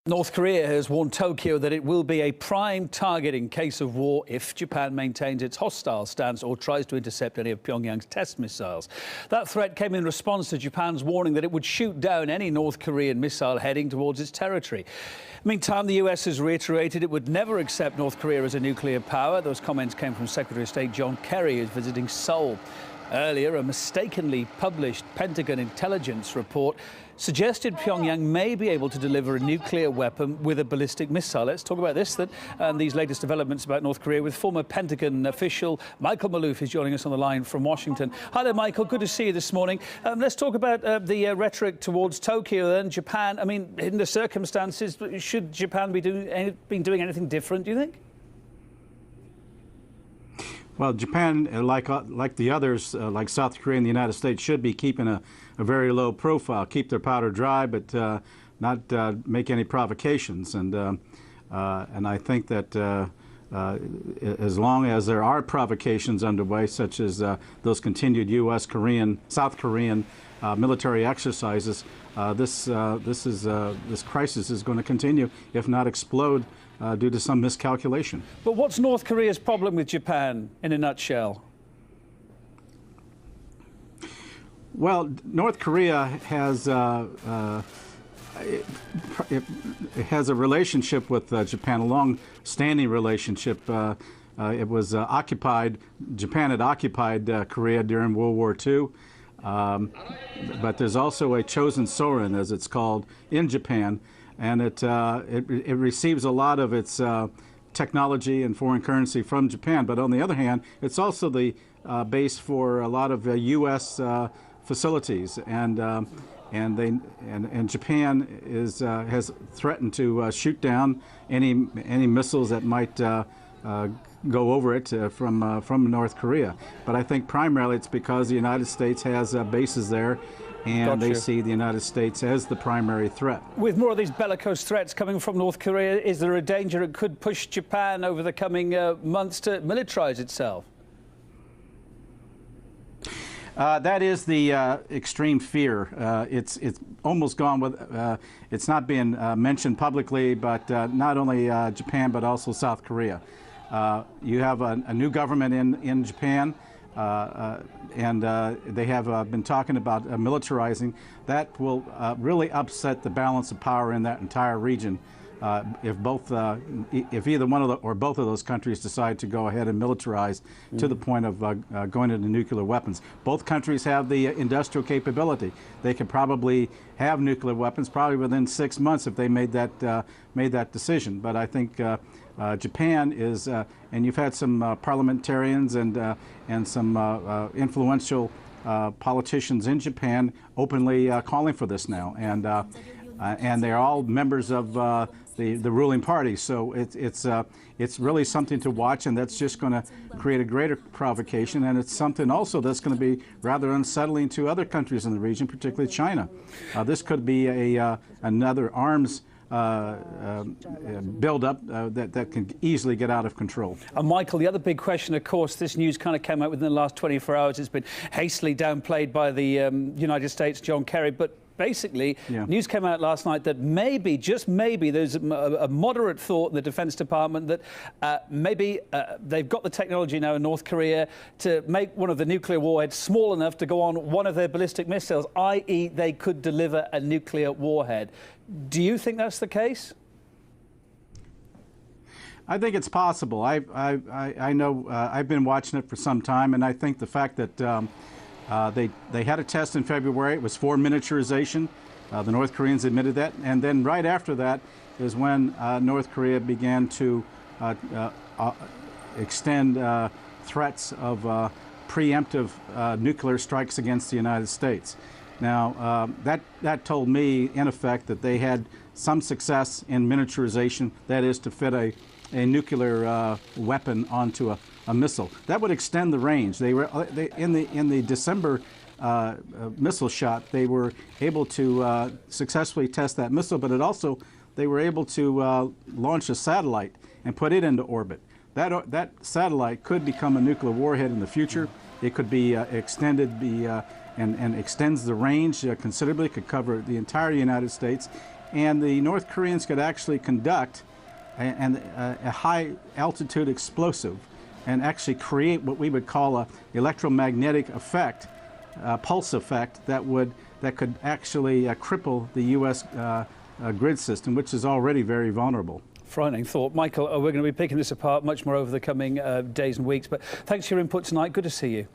North Korea has warned Tokyo that it will be a prime target in case of war if Japan maintains its hostile stance or tries to intercept any of Pyongyang's test missiles. That threat came in response to Japan's warning that it would shoot down any North Korean missile heading towards its territory. Meantime, the US has reiterated it would never accept North Korea as a nuclear power. Those comments came from Secretary of State John Kerry, who's visiting Seoul. Earlier, a mistakenly published Pentagon intelligence report suggested Pyongyang may be able to deliver a nuclear weapon with a ballistic missile. Let's talk about this and these latest developments about North Korea with former Pentagon official Michael Maloof, who's joining us on the line from Washington. Hi there, Michael. Good to see you this morning. Let's talk about the rhetoric towards Tokyo and Japan. I mean, in the circumstances, should Japan be doing anything different, do you think? Well, Japan, like the others, like South Korea and the United States, should be keeping a very low profile, keep their powder dry, but not make any provocations. And I think that as long as there are provocations underway, such as those continued U.S., South Korean military exercises, this crisis is going to continue, if not explode, due to some miscalculation. But what's North Korea's problem with Japan, in a nutshell? Well, North Korea has it has a relationship with Japan, a long-standing relationship. It was occupied. Japan had occupied Korea during World War II. But there's also a chosen sovereign, as it's called, in Japan, and it receives a lot of its technology and foreign currency from Japan. But on the other hand, it's also the base for a lot of U.S. facilities, and Japan has threatened to shoot down any missiles that might go over it from North Korea. But I think primarily it's because the United States has bases there, and they see the United States as the primary threat. With more of these bellicose threats coming from North Korea, is there a danger it could push Japan over the coming months to militarize itself? That is the extreme fear. It's almost gone with. It's not being mentioned publicly, but not only Japan but also South Korea. You have a new government in Japan, and they have been talking about militarizing. That will really upset the balance of power in that entire region. If either one of or both of those countries decide to go ahead and militarize to the point of going into nuclear weapons. Both countries have the industrial capability. They could probably have nuclear weapons probably within 6 months if they made that decision. But I think Japan is, and you've had some parliamentarians and some influential politicians in Japan openly calling for this now, and they're all members of the ruling party. So it's really something to watch, and that's just going to create a greater provocation, and it's something also that's going to be rather unsettling to other countries in the region, particularly China. This could be another arms build-up that can easily get out of control. And Michael, the other big question, of course, this news kind of came out within the last 24 hours. It's been hastily downplayed by the United States, John Kerry, but basically, news came out last night that maybe, just maybe, there's a moderate thought in the Defense Department that maybe they've got the technology now in North Korea to make one of the nuclear warheads small enough to go on one of their ballistic missiles, i.e. they could deliver a nuclear warhead. Do you think that's the case? I think it's possible. I know I've been watching it for some time, and I think the fact that they had a test in February. It was for miniaturization. The North Koreans admitted that. And then right after that is when North Korea began to extend threats of preemptive nuclear strikes against the United States. Now, that told me, in effect, that they had some success in miniaturization, that is, to fit a nuclear weapon onto a missile. That would extend the range. They were in the December missile shot. They were able to successfully test that missile, but they were able to launch a satellite and put it into orbit. That satellite could become a nuclear warhead in the future. It could be extended, and extends the range considerably. It could cover the entire United States. and the North Koreans could actually conduct a high-altitude explosive and actually create what we would call a electromagnetic effect, pulse effect that could actually cripple the U.S. Grid system, which is already very vulnerable. Frightening thought. Michael, we're going to be picking this apart much more over the coming days and weeks, but thanks for your input tonight. Good to see you.